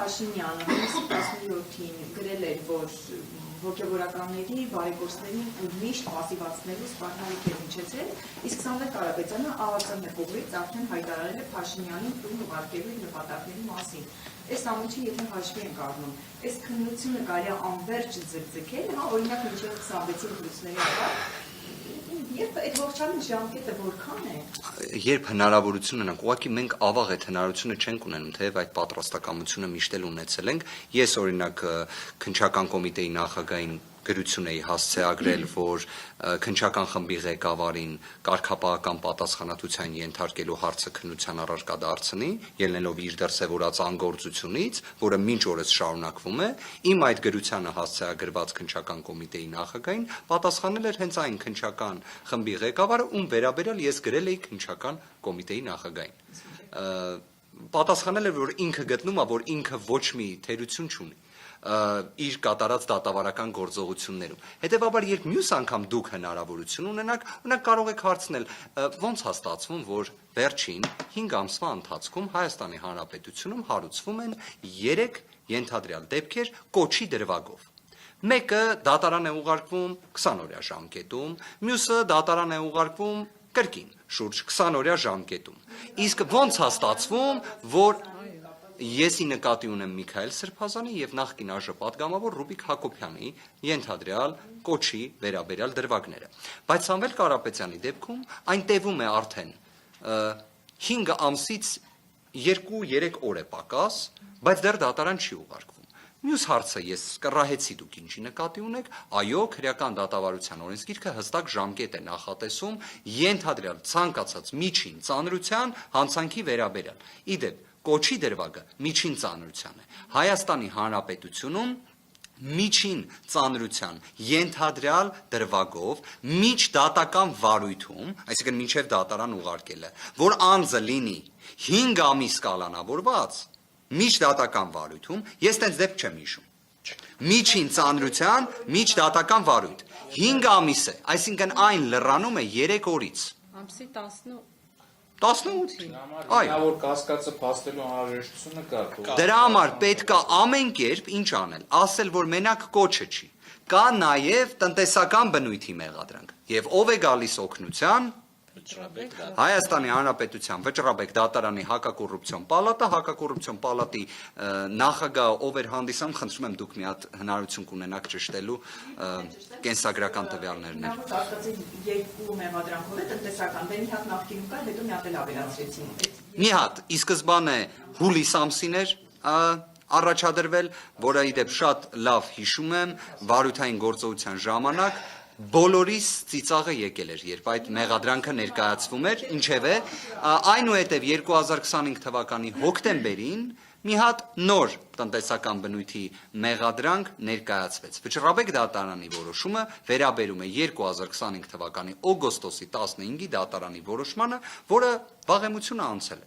Փաշինյանը 17-ին գրել էր, որ հոգևորականների, բարեգործներին միշտ պասիվացնելու սպառնալիք է հնչեցել, իսկ Սամվել Կարապետյանը ԱԱԾՄ կողմից արդեն հայտարարել է Փաշինյանին տուն ուղարկելու նպատակների մասին։ Այս ամենը եթե հաշվի ենք առնում, այս քննությունը կարելի է անվերջ ձգձգել, հա, օրինակ մինչև 26-ի ընտրությունների առաջ, երբ այդ ողջամիտ ժամկետը որքան է։ Երբ հնարավորություն ունենք, ուղղակի մենք ավաղ այդ հնարավորությունը չենք ունենում, թեև այդ պատրաստակամությունը միշտ էլ ունեցել ենք։ Ես օրինակ քննչական կոմիտեի նախագահին գրություն էի հասցեագրել, որ քննչական խմբի ղեկավարին կարգապահական պատասխանատվության ենթարկելու հարցը քննության առարկա դարձնի, ելնելով իր դրսևորած անգործությունից, որը մինչ օրս շարունակվում է, իմ այդ գրությանը հասցեագրված քննչական կոմիտեի նախագահին պատասխանել էր հենց այն քննչական խմբի ղեկավարը, ում վերաբերյալ ես գրել էի քննչական կոմիտեի նախագահին։ Պատասխանել էր, որ ինքը գտնում է, որ ինքը ոչ մի թերություն չունի իր կատարած դատավարական գործողություններում։ Հետևաբար, երբ մյուս անգամ դուք հնարավորություն ունենաք, կարող եք հարցնել, ոնց է ստացվում, որ վերջին 5 ամսվա ընթացքում Հայաստանի Հանրապետությունում հարուցվում են 3 ենթադրյալ դեպքեր կոչի դրվագով։ Մեկը դատարան է ուղարկվում 20-օրյա ժամկետում, մյուսը դատարան է ուղարկվում կրկին շուրջ 20-օրյա ժամկետում։ Իսկ ոնց է ստացվում, որ Եսի նկատի ունեմ Միքայել Սրբազանի և նախկին ԱԺ պատգամավոր Ռուբիկ Հակոբյանի ենթադրյալ կոչի վերաբերյալ դրվագները։ Բայց Սամվել Կարապետյանի դեպքում այն տևում է արդեն 5 ամսից 2-3 օր է պակաս, բայց դեռ դատարան չի ուղարկվում։ Մյուս հարցը ես կռահեցի դուք ինչի նկատի ունեք, այո, քրեական դատավարության օրենսգիրքը հստակ ժամկետ է նախատեսում ենթադրյալ ցանկացած միջին ծանրության հանցանքի վերաբերյալ։ Իդեպ կոչի դրվագը միջին ծանրության է։ Հայաստանի Հանրապետությունում միջին ծանրության ենթադրյալ դրվագով միջդատական վարույթում, այսինքն մինչև դատարան ուղարկելը, որ անձը լինի 5 ամիս կալանավորված, միջդատական վարույթում, ես տենց դեպք չեմ հիշում։ Միջին ծանրության միջդատական վարույթ 5 ամիս է, այսինքն այն լրանում է 3 օրից։ Ամսի 18 Այո, որ կասկածը փաստելու անհրաժեշտությունը կա։ Դրա համար պետք է ամեն կերպ ինչ անել, ասել, որ մենակ կոչը չի։ Կա նաև տնտեսական բնույթի մեղադրանք։ Եվ ով է գալիս օգնության։ Հայաստանի Հանրապետության Վճռաբեկ դատարանի հակակոռուպցիոն պալատը, հակակոռուպցիոն պալատի նախագահ ով էր հանդիսանում, խնդրում եմ դուք մի հատ հնարավորություն կունենաք ճշտելու կենսագրական տվյալներն էր։ Կասկածի 2 մեղադրանքով է տնտեսական, դե մի հատ նախկինում կար, հետո մի հատ էլ ավելացրեցին։ Մի հատ, ի սկզբանե հուլիս ամսին էր առաջադրվել, որը իդեպ շատ լավ հիշում եմ, վարույթային գործողության ժամանակ բոլորիս ծիծաղը եկել էր, երբ այդ մեղադրանքը ներկայացվում էր, ինչևէ, այնուհետև 2025 թվականի հոկտեմբերին մի հատ նոր տնտեսական բնույթի մեղադրանք ներկայացվեց։ Վճռաբեկ դատարանի որոշումը վերաբերում է 2025 թվականի օգոստոսի 15-ի դատարանի որոշմանը, որը վաղեմությունը անցել է։